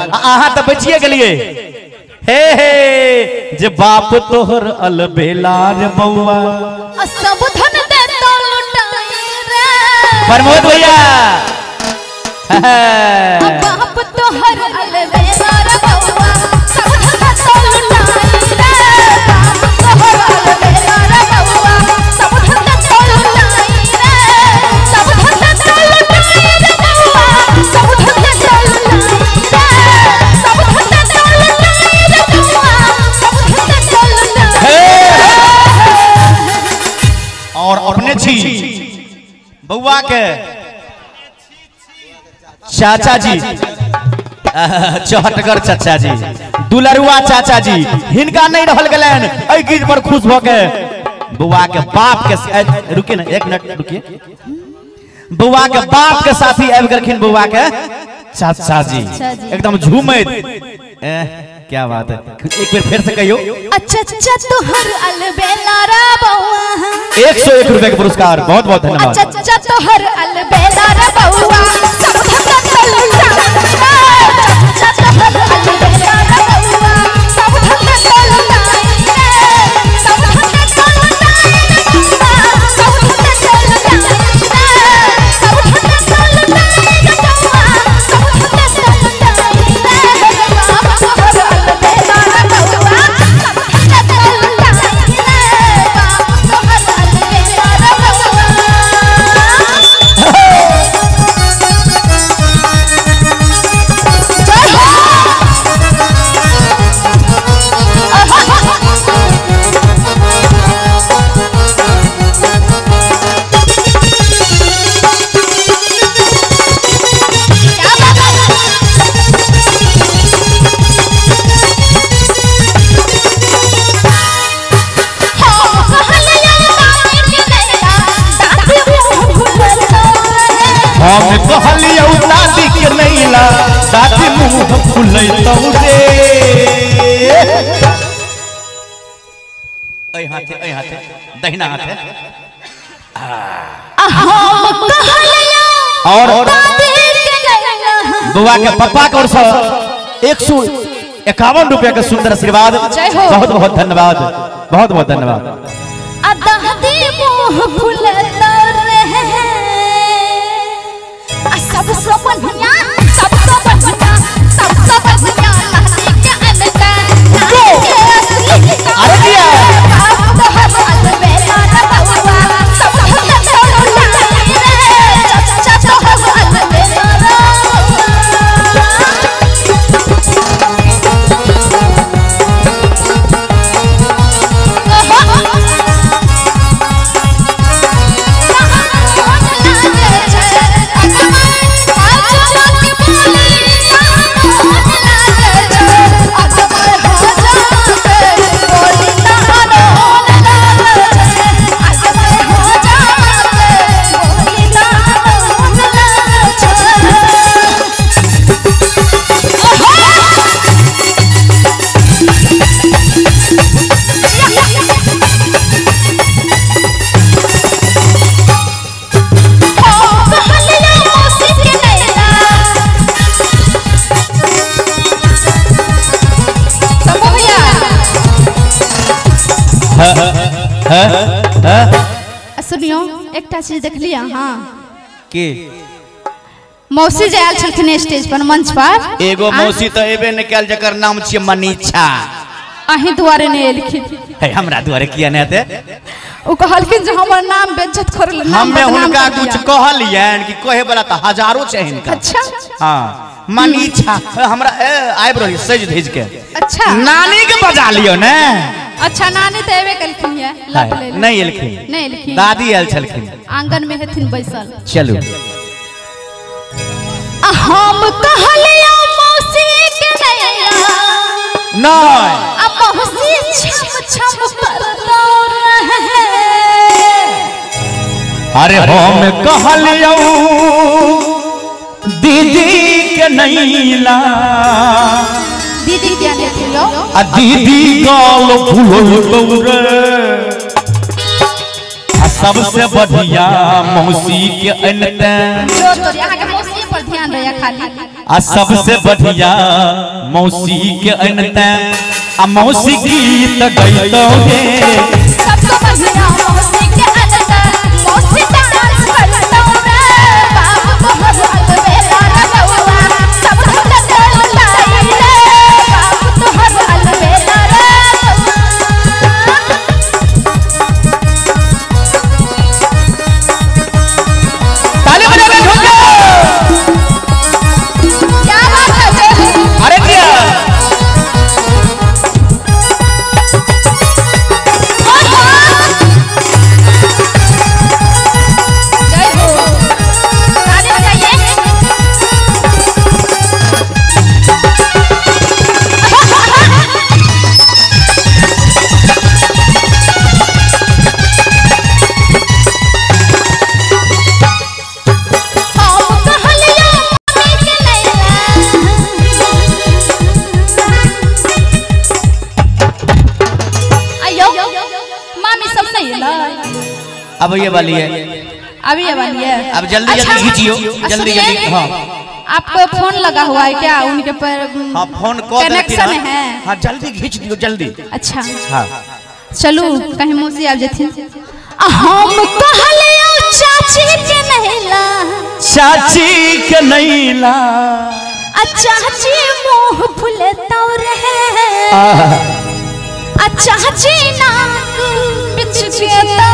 अहाँ तो बचिए गलिए हे जे बाप तोहर अलबेला रे बउआ सब धन दे तो लुटाई रे प्रमोद भैया बाप तोहर अलबेला रे बउआ सब धन दे तो लुटाई रे बाप तोहर अलबेला रे बउआ सब धन दे तो लुटाई रे सब धन दे तो लुटाई रे बउआ सब धन दे तो लुटाई रे सब धन दे तो लुटाई रे बउआ सब धन दे तो लुटाई और अपने छी बउआ के चाचा जी चहटगर चाचा जी दुलरुआ चाचा जी हिनका नहीं रहल गलन एई गीत पर खुश भ के बउआ के बाप के रुकिए ना एक मिनट रुकिए बउआ के बाप के साथी आबि गेलखिन बउआ के चाचा जी एकदम झूमैत क्या बात है एक बार फिर से कहियो अच्छा तोहर अलबेला रे बउआ 101 रुपए का पुरस्कार बहुत बहुत धन्यवाद अच्छा तोहर अलबेला रे बउआ सब धन दे लुटाई अच्छा तोहर अलबेला रे बउआ सब धन दे लुटाई सब धन दे लुटाई सब धन दे लुटाई सब धन दे लुटाई सब धन दे लुटाई बाप तोहर अलबेला रे बउआ सब धन दे लुटाई बाप तोहर अलबेला रे बउआ हम कहलियो दादी के नैला दादी मुंह फुलैतौ रे ऐ हाथे दहिना हाथे और बुआ के पप्पा के ओर से 151 रुपया का सुंदर आशीर्वाद बहुत बहुत धन्यवाद बहुत बहुत धन्यवाद दादी मुंह फुलैतौ रे सबसे बढ़िया लाठी के अनका अरे दिया तोहर अलबेला रे बउआ सब धन दे लुटाई रे चाचा तोहर अलबेला रे सुनियो एकटा चीज देख लिया हाँ के मौसी जे आयल छलखिन स्टेज पर मंच पर एगो मौसी तो एबे न कैल जकर नाम छियै मनीषा अहीं दुआरे ने एलखिन है हमरा दुआरे किया ने हेते ओ कहलखिन जे हमर नाम बेइज्जत करल नाम हमें हुनका कुछ कहलियन कि कहे वाला त हजारों छै हिनका अच्छा हां मनीषा हमरा आइब रही सज धज के अच्छा नानी के बजा लियो ने अच्छा नानी तो एबे कलखिन है लप ले नहीं एलखिन दादी आयल छलखिन आंगन में हेथिन बैसल चलू हम कहलियो मौसी के नैया नहीं अब मौसी छम छम करतो रहे अरे हम कहलियो दीदी के नैला दीदी क्या देखियो आ दीदी गाल फूल गौरे सबसे बढ़िया मौसी के अनते जो तोरी आगे मौसी पर ध्यान रया खाली आ सबसे बढ़िया मौसी के अनते आ मौसी गीत गईतो गे सबसे बढ़िया मौसी के अनते मौसी डांस करतो रे बाबू को हर बेला रे बउआ सब धन लाई रे बाबू तो हर बेला रे ताली बजा के ठोके क्या बात है अरे क्या जय हो ताली बजाइए अब ये वाली है अभी ये वाली है अब जल्दी अच्छा, जल्दी खींचियो जल्दी सुनिए, जल्दी हाँ आपको फोन लगा हुआ है क्या उनके पर हाँ फोन कॉल कनेक्शन है हाँ जल्दी खींच दियो जल्दी अच्छा हाँ चलू कहीं मौसी आ जथिन हम कहलियो चाची के नैला चाची के नैला चाची मुंह फुलतो रहे चाची नाक बिछ के तो